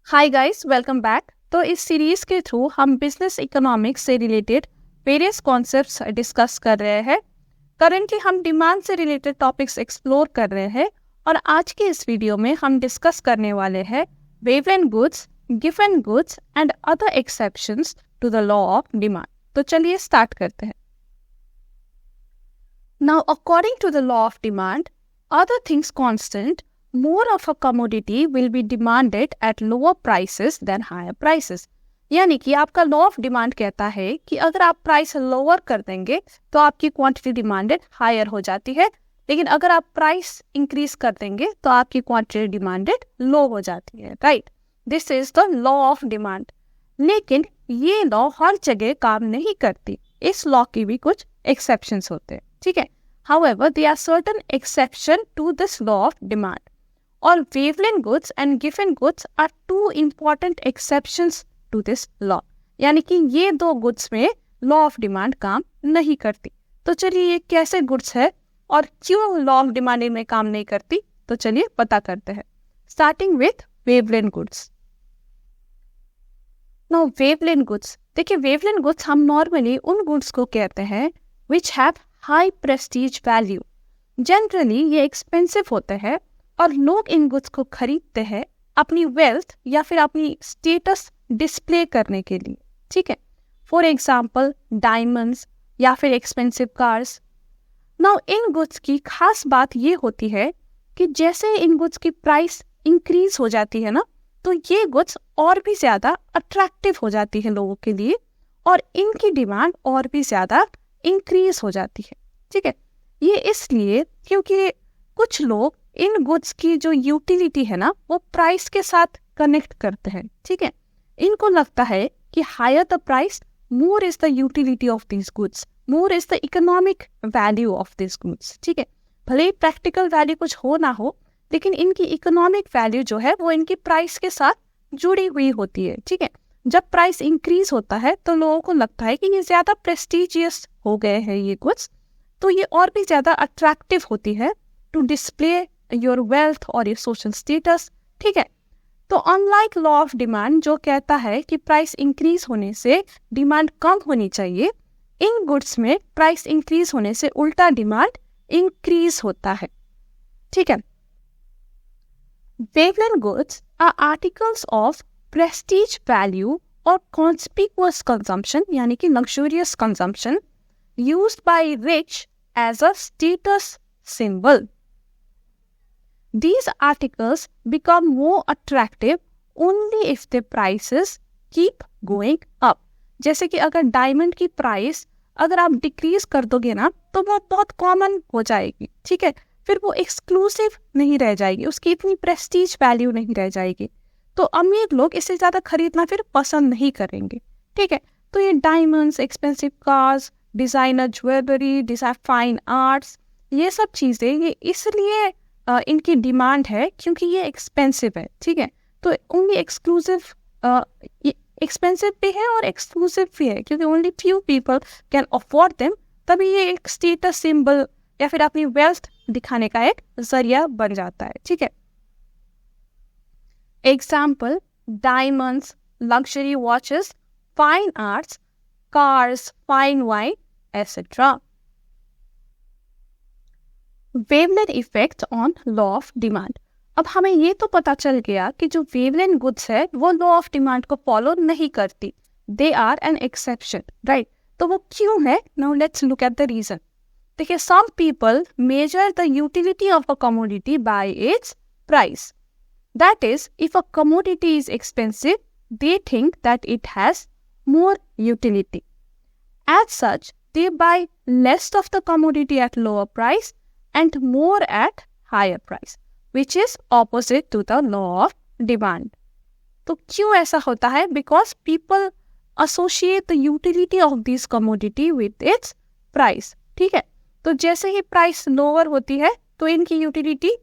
Hi guys, welcome back. तो इस series के थ्रू हम बिजनेस इकोनॉमिक्स से रिलेटेड वेरियस कॉन्सेप्ट्स डिस्कस कर रहे हैं। करंटली हम डिमांड से रिलेटेड टॉपिक्स एक्सप्लोर कर रहे हैं और आज के इस वीडियो में हम डिस्कस करने वाले हैं वेवलेंथ गुड्स, गिवन goods and other exceptions to the law of demand. तो चलिए स्टार्ट करते हैं। Now according to the law of demand, other things constant, more of a commodity will be demanded at lower prices than higher prices। यानी कि आपका law of demand कहता है कि अगर आप प्राइस लोअर कर देंगे तो आपकी क्वांटिटी डिमांडेड हायर हो जाती है, लेकिन अगर आप प्राइस इंक्रीज कर देंगे तो आपकी क्वांटिटी डिमांडेड लो हो जाती है। Right, this is the law of demand. लेकिन ये लॉ हर जगह काम नहीं करती, इस लॉ की भी कुछ एक्सेप्शंस होते हैं। ठीक है, however there are certain exception to this law of demand, और wavelength goods and given goods are two important exceptions to this law। यानी कि ये दो गुड्स में लॉ ऑफ डिमांड काम नहीं करती। तो चलिए ये कैसे गुड्स है और क्यों लॉ ऑफ डिमांड में काम नहीं करती, तो चलिए पता करते हैं। Starting with wavelength goods. Now wavelength goods, देखिए वेवलेंथ गुड्स हम नॉर्मली उन गुड्स को कहते हैं which have high Prestige value. Generally ये एक्सपेंसिव होते हैं और लोग इन गुड्स को खरीदते हैं अपनी वेल्थ या फिर अपनी स्टेटस डिस्प्ले करने के लिए। ठीक है, फॉर एग्जाम्पल डायमंड्स या फिर expensive cars. Now in goods की खास बात ये होती है कि जैसे इन गुड्स की प्राइस इंक्रीज हो जाती है ना, तो ये गुड्स और भी ज्यादा अट्रैक्टिव हो जाती है लोगों के लिए और इनकी डिमांड और भी ज्यादा इंक्रीज हो जाती है। ठीक है, ये इसलिए क्योंकि कुछ लोग इन गुड्स की जो यूटिलिटी है ना वो प्राइस के साथ कनेक्ट करते हैं। ठीक है, इनको लगता है कि higher the price, more is the utility of this goods, more is the economic value of this goods. ठीक है, भले ही प्रैक्टिकल वैल्यू कुछ हो ना हो, लेकिन इनकी इकोनॉमिक वैल्यू जो है वो इनकी प्राइस के साथ जुड़ी हुई होती है। ठीक है, जब प्राइस इंक्रीज होता है तो लोगों को लगता है कि ये ज्यादा प्रेस्टिजियस हो गए हैं ये गुड्स, तो ये और भी ज्यादा अट्रैक्टिव होती है टू डिस्प्ले योर वेल्थ और योर सोशल स्टेटस। ठीक है, तो अनलाइक लॉ ऑफ डिमांड जो कहता है कि प्राइस इंक्रीज होने से डिमांड कम होनी चाहिए, इन गुड्स में प्राइस इंक्रीज होने से उल्टा डिमांड इंक्रीज होता है। ठीक है, वेवलेंथ goods are articles of prestige value और कॉन्स्पिकुअस कंजम्पशन, यानी कि luxurious consumption used by rich as a status symbol। These articles become more attractive only if the prices keep going up। जैसे कि अगर डायमंड की प्राइस अगर आप decrease कर दोगे ना तो वो बहुत कॉमन हो जाएगी। ठीक है, फिर वो एक्सक्लूसिव नहीं रह जाएगी, उसकी इतनी प्रेस्टीज वैल्यू नहीं रह जाएगी, तो अमीर लोग इससे ज़्यादा खरीदना फिर पसंद नहीं करेंगे। ठीक है, तो ये diamonds, expensive cars, designer jewellery, design fine arts, ये सब चीज़ें ये इसलिए इनकी डिमांड है क्योंकि ये एक्सपेंसिव है। ठीक है, तो ओनली एक्सक्लूसिव, एक्सपेंसिव भी है और एक्सक्लूसिव भी है क्योंकि only few people can afford them, तभी ये एक स्टेटस सिंबल या फिर अपनी वेल्थ दिखाने का एक जरिया बन जाता है। ठीक है, example diamonds, luxury watches, fine arts, cars, fine wine, etc. Wavelength effect on law of demand. अब हमें ये तो पता चल गया कि जो वेवलेंथ गुड्स है वो लॉ ऑफ डिमांड को फॉलो नहीं करती, they are an exception. Right, तो वो क्यों है? Now let's look at the reason. देखिए, some people measure the utility of a commodity by its price. That is, if a commodity is expensive, they think that it has more utility. As such, they buy less of the commodity at lower price and more at higher price, which is opposite to the law of demand. तो क्यों ऐसा होता है? Because people associate the utility of this commodity with its price। ठीक है, तो जैसे ही price lower होती है तो इनकी यूटिलिटी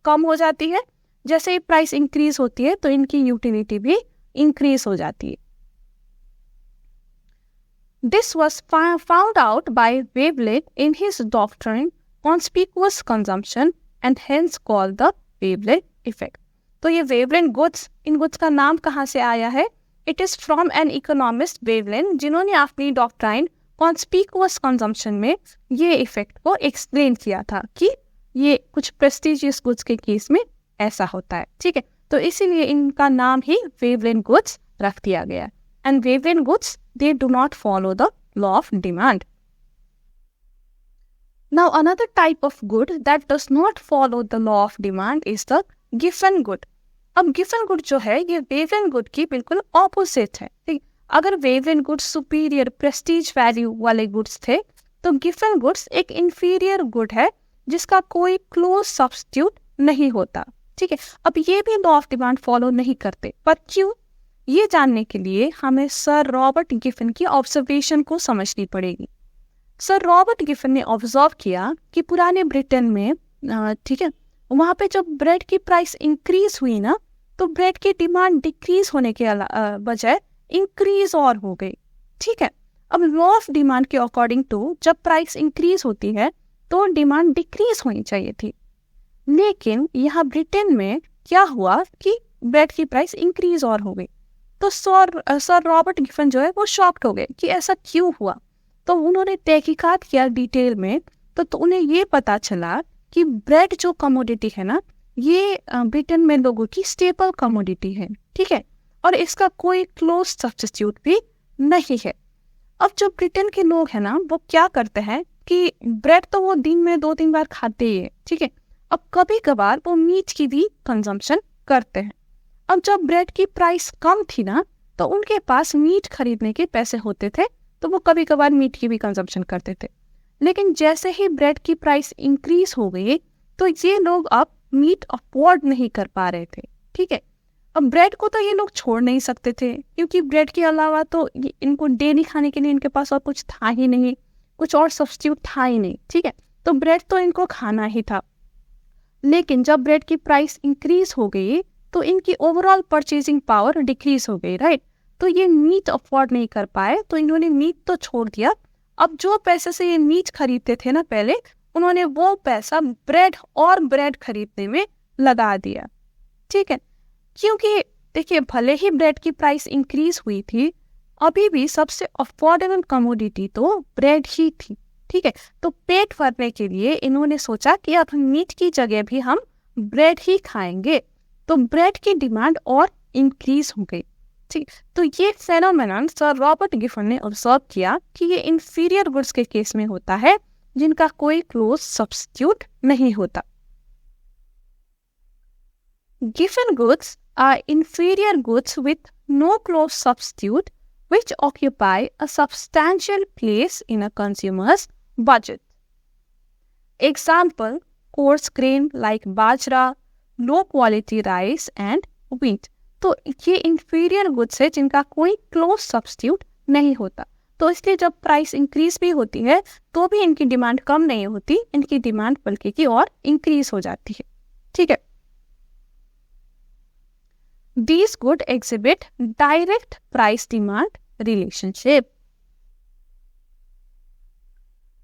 कम हो जाती है, जैसे ही प्राइस इंक्रीज होती है तो इनकी यूटिलिटी भी इंक्रीज हो जाती है। This was found out by Wavelength in his doctrine conspicuous consumption and hence called the Wavelength effect। तो ये वेवलेंट गुड्स, इन गुड्स का नाम कहाँ से आया है? It is from an economist Veblen, जिन्होंने अपनी डॉक्ट्राइन कॉन्स्पिकुअस कंजम्पशन में ये इफेक्ट को एक्सप्लेन किया था कि ये कुछ प्रेस्टिजियस गुड्स के केस में ऐसा होता है। ठीक है, तो इसीलिए इनका नाम ही वेवलेंट गुड्स रख दिया गया। एंड वेवलेंट goods, they do not follow the law of demand. Now another type of good that does not follow the law of demand is the Giffen good. अब गिफन गुड जो है ये वेवलेंट गुड की बिल्कुल ऑपोजिट है। ठीक, अगर वेवलेंट गुड्स सुपीरियर प्रेस्टीज वैल्यू वाले गुड्स थे, तो गिफन गुड्स एक इंफीरियर गुड है जिसका कोई क्लोज सब्स्टिट्यूट नहीं होता। ठीक है, अब ये भी लॉ ऑफ डिमांड फॉलो नहीं करते, पर क्यों? ये जानने के लिए हमें सर रॉबर्ट गिफन की ऑब्जर्वेशन को समझनी पड़ेगी। सर रॉबर्ट गिफन ने ऑब्जर्व किया कि पुराने ब्रिटेन में, ठीक है, वहाँ पे जब ब्रेड की प्राइस इंक्रीज हुई ना, तो ब्रेड की डिमांड डिक्रीज होने के बजाय इंक्रीज और हो गई। ठीक है, अब लॉ ऑफ डिमांड के अकॉर्डिंग टू जब प्राइस इंक्रीज होती है तो डिमांड डिक्रीज होनी चाहिए थी, लेकिन यहाँ ब्रिटेन में क्या हुआ कि ब्रेड की प्राइस इंक्रीज और हो गई। तो सर रॉबर्ट गिफन जो है वो शॉक्ड हो गए कि ऐसा क्यों हुआ। तो उन्होंने तहकीकात किया डिटेल में, तो उन्हें ये पता चला कि ब्रेड जो कमोडिटी है ना, ये ब्रिटेन में लोगों की स्टेपल कमोडिटी है। ठीक है, और इसका कोई क्लोज सब्स्टिट्यूट भी नहीं है। अब जो ब्रिटेन के लोग हैं ना, वो क्या करते हैं कि ब्रेड तो वो दिन में 2-3 बार खाते ही है। ठीक है, अब कभी कभार वो मीट की भी कंजम्पशन करते हैं। अब जब ब्रेड की प्राइस कम थी ना, तो उनके पास मीट खरीदने के पैसे होते थे, तो वो कभी कभार मीट की भी कंजम्पशन करते थे। लेकिन जैसे ही ब्रेड की प्राइस इंक्रीज हो गई, तो ये लोग अब मीट अफोर्ड नहीं कर पा रहे थे। ठीक है, अब ब्रेड को तो ये लोग छोड़ नहीं सकते थे, क्योंकि ब्रेड के अलावा तो इनको डेली खाने के लिए इनके पास और कुछ था ही नहीं, कुछ और सब्स्टिट्यूट था ही नहीं। ठीक है, तो ब्रेड तो इनको खाना ही था। लेकिन जब ब्रेड की प्राइस इंक्रीज हो गई, तो इनकी ओवरऑल परचेजिंग पावर डिक्रीज हो गई, राइट। तो ये मीट अफोर्ड नहीं कर पाए, तो इन्होंने मीट तो छोड़ दिया। अब जो पैसे से ये मीट खरीदते थे ना पहले, उन्होंने वो पैसा ब्रेड खरीदने में लगा दिया। ठीक है, क्योंकि देखिए भले ही ब्रेड की प्राइस इंक्रीज हुई थी, अभी भी सबसे अफोर्डेबल कमोडिटी तो ब्रेड ही थी। ठीक है, तो पेट भरने के लिए इन्होंने सोचा कि अब मीट की जगह भी हम ब्रेड ही खाएंगे, तो ब्रेड की डिमांड और इंक्रीज हो गई। ठीक, तो ये फेनोमेनन सर रॉबर्ट गिफन ने ऑब्जर्व किया कि ये इंफीरियर गुड्स के केस में होता है जिनका कोई क्लोज सब्स्टिट्यूट नहीं होता। Giffen goods are inferior goods with no close substitute which occupy a substantial place in a consumer's budget. Example, coarse grain like bajra, low quality rice and wheat. तो ये inferior goods है जिनका कोई close substitute नहीं होता, तो इसलिए जब प्राइस इंक्रीज भी होती है तो भी इनकी डिमांड कम नहीं होती, इनकी डिमांड बल्कि की और इंक्रीज हो जाती है। ठीक है, These goods exhibit direct price demand relationship.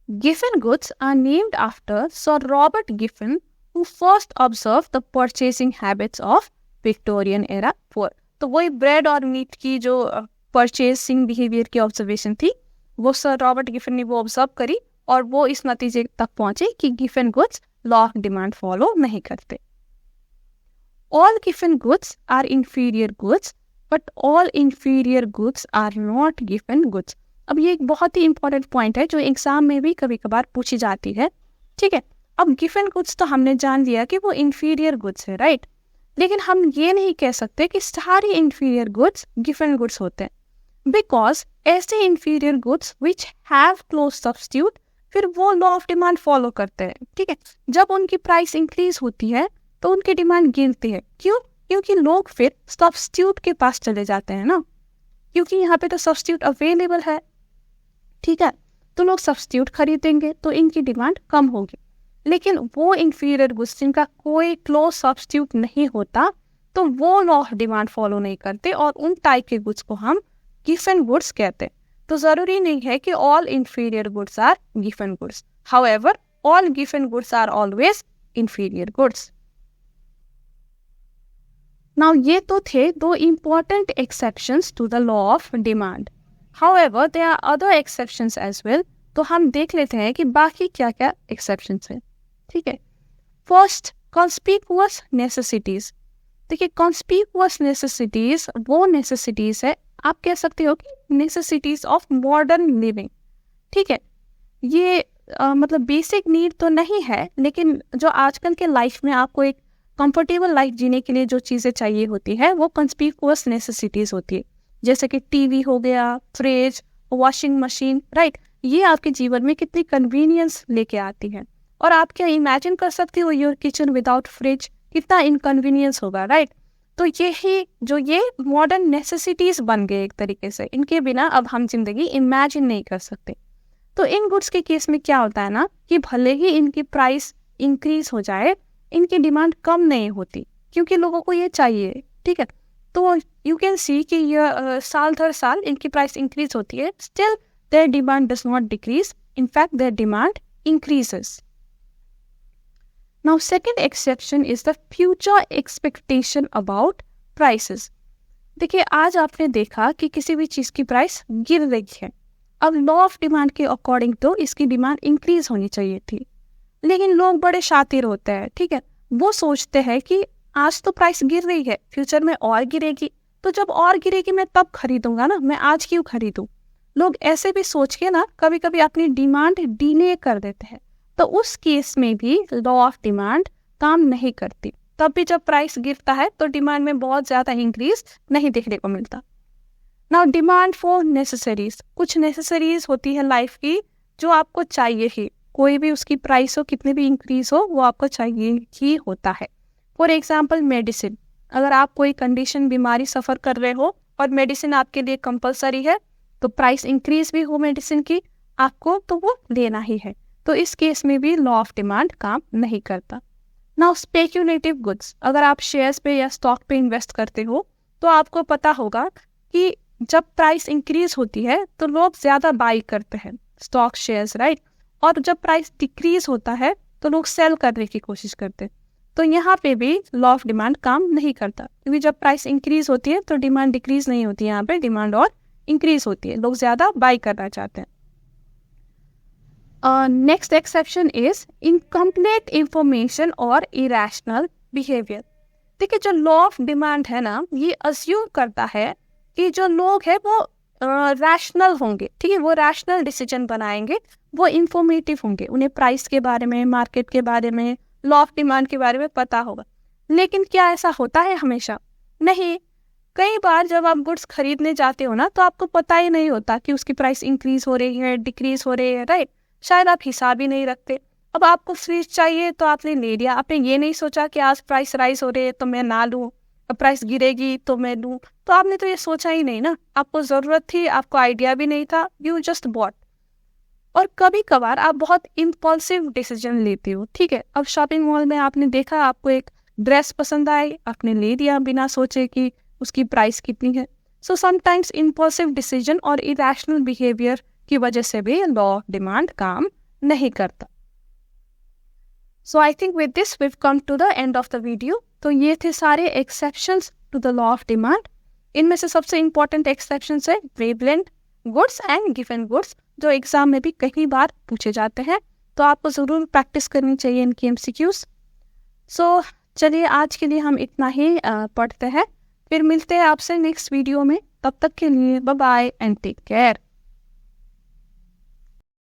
Giffen goods are named after Sir Robert Giffen, who first observed the purchasing habits of Victorian era poor. तो वही ब्रेड और मीट की जो परचेसिंग बिहेवियर की ऑब्जर्वेशन थी, वो सर रॉबर्ट गिफन ने वो ऑब्जर्व करी और वो इस नतीजे तक पहुंचे कि Giffen goods law of demand follow नहीं करते। All giffen goods are inferior goods, but all inferior goods are not giffen goods. अब ये एक बहुत ही इंपॉर्टेंट पॉइंट है जो एग्जाम में भी कभी कभार पूछी जाती है। ठीक है, अब गिफन गुड्स तो हमने जान लिया कि वो इंफीरियर गुड्स है, राइट, लेकिन हम ये नहीं कह सकते कि सारी इंफीरियर गुड्स गिफन गुड्स होते हैं, बिकॉज ऐसे inferior goods which have close substitute फिर वो लॉ ऑफ डिमांड फॉलो करते हैं। ठीक है, जब उनकी प्राइस इंक्रीज होती है तो उनकी डिमांड गिरती है। क्यों? क्योंकि लोग फिर सब्स्टिट्यूट के पास चले जाते हैं ना, क्योंकि यहाँ पे तो सब्स्टिट्यूट अवेलेबल है। ठीक है, तो लोग सब्स्टिट्यूट खरीदेंगे तो इनकी डिमांड कम होगी। लेकिन वो इंफीरियर गुड्स जिनका कोई क्लोज सब्स्टिट्यूट नहीं होता, तो वो लॉ ऑफ डिमांड फॉलो नहीं करते और उन टाइप के गुड्स को हम गिफन गुड्स कहते हैं। तो जरूरी नहीं है कि all inferior goods are Giffen goods, however all Giffen goods are always inferior goods. Now ये तो थे दो important exceptions to the law of demand. However there are other exceptions as well. तो हम देख लेते हैं कि बाकी क्या क्या एक्सेप्शंस हैं. ठीक है. First, conspicuous necessities. देखिए, कॉन्स्पिकुअस नेसेसिटीज वो नेसेसिटीज है, आप कह सकते हो कि नेसेसिटीज ऑफ मॉडर्न लिविंग. ठीक है. ये मतलब बेसिक नीड तो नहीं है, लेकिन जो आजकल के लाइफ में आपको एक कंफर्टेबल लाइफ जीने के लिए जो चीज़ें चाहिए होती है वो कॉन्स्पिकुअस नेसेसिटीज होती है. जैसे कि टीवी हो गया, फ्रिज, वॉशिंग मशीन, राइट. ये आपके जीवन में कितनी कन्वीनियंस लेके आती है. और आप क्या इमेजिन कर सकते हो योर किचन विदाउट फ्रिज, कितना इनकन्वीनियंस होगा, राइट. तो यही जो ये मॉडर्न नेसेसिटीज बन गए एक तरीके से, इनके बिना अब हम जिंदगी इमेजिन नहीं कर सकते. तो इन गुड्स के केस में क्या होता है ना, कि भले ही इनकी प्राइस इंक्रीज हो जाए, इनकी डिमांड कम नहीं होती, क्योंकि लोगों को ये चाहिए. ठीक है. तो यू कैन सी कि ये साल दर साल इनकी प्राइस इंक्रीज होती है, still their demand does not decrease, in fact their demand increases. Now, second exception is the future expectation about prices. देखिए, आज आपने देखा कि किसी भी चीज़ की प्राइस गिर रही है. अब लॉ ऑफ डिमांड के अकॉर्डिंग तो इसकी डिमांड इंक्रीज होनी चाहिए थी, लेकिन लोग बड़े शातिर होते हैं. ठीक है. वो सोचते हैं कि आज तो प्राइस गिर रही है, फ्यूचर में और गिरेगी, तो जब और गिरेगी मैं तब खरीदूंगा ना, मैं आज क्यों खरीदूं. लोग ऐसे भी सोच के ना कभी कभी अपनी डिमांड डिले कर देते हैं. तो उस केस में भी लॉ ऑफ डिमांड काम नहीं करती. तब भी जब प्राइस गिरता है तो डिमांड में बहुत ज़्यादा इंक्रीज नहीं देखने को मिलता. Now, demand for necessaries. कुछ नेसेसरीज होती है लाइफ की जो आपको चाहिए ही, कोई भी उसकी प्राइस हो, कितनी भी इंक्रीज हो, वो आपको चाहिए ही होता है. For example, medicine. अगर आप कोई कंडीशन, बीमारी सफ़र कर रहे हो और मेडिसिन आपके लिए कंपलसरी है, तो प्राइस इंक्रीज भी हो मेडिसिन की आपको, तो वो लेना ही है. तो इस केस में भी लॉ ऑफ डिमांड काम नहीं करता. Now, speculative goods. अगर आप शेयर्स पे या स्टॉक पे इन्वेस्ट करते हो तो आपको पता होगा कि जब प्राइस इंक्रीज होती है तो लोग ज़्यादा बाई करते हैं स्टॉक शेयर्स, राइट. और जब प्राइस डिक्रीज होता है तो लोग सेल करने की कोशिश करते हैं. तो यहाँ पे भी लॉ ऑफ डिमांड काम नहीं करता, क्योंकि जब प्राइस इंक्रीज होती है तो डिमांड डिक्रीज नहीं होती, यहाँ पे डिमांड और इंक्रीज होती है, लोग ज़्यादा बाई करना चाहते हैं. Next exception is incomplete information और इरेशनल बिहेवियर. देखिए, जो लॉ ऑफ डिमांड है ना, ये अज्यूम करता है कि जो लोग हैं वो रैशनल होंगे. ठीक है. वो रैशनल डिसीजन बनाएंगे, वो इंफॉर्मेटिव होंगे, उन्हें प्राइस के बारे में, मार्केट के बारे में, लॉ ऑफ डिमांड के बारे में पता होगा. लेकिन क्या ऐसा होता है हमेशा? नहीं. कई बार जब आप गुड्स खरीदने जाते हो ना, तो आपको पता ही नहीं होता कि उसकी प्राइस इंक्रीज हो रही है, डिक्रीज हो रही है, राइट. शायद आप हिसाब ही नहीं रखते. अब आपको फ्रिज चाहिए तो आपने ले लिया, आपने ये नहीं सोचा कि आज प्राइस राइज हो रही है तो मैं ना लूँ, अब प्राइस गिरेगी तो मैं लूँ. तो आपने तो ये सोचा ही नहीं ना, आपको ज़रूरत थी, आपको आइडिया भी नहीं था, यू जस्ट बॉट. और कभी कभार आप बहुत इम्पल्सिव डिसीजन लेते हो. ठीक है. अब शॉपिंग मॉल में आपने देखा, आपको एक ड्रेस पसंद आई, आपने ले लिया बिना सोचे कि उसकी प्राइस कितनी है. सो समटाइम्स इम्पल्सिव डिसीजन और इरेशनल बिहेवियर की वजह से भी लॉ ऑफ डिमांड काम नहीं करता. सो I think with this we come to the end of the video. तो ये थे सारे exceptions to the law of demand. इनमें से सबसे इंपॉर्टेंट एक्सेप्शंस है वेवलेंथ गुड्स एंड गिवन गुड्स, जो एग्जाम में भी कई बार पूछे जाते हैं, तो आपको ज़रूर प्रैक्टिस करनी चाहिए इनकी एमसीक्यूज. सो चलिए, आज के लिए हम इतना ही पढ़ते हैं, फिर मिलते हैं आपसे नेक्स्ट वीडियो में. तब तक के लिए bye bye and take care.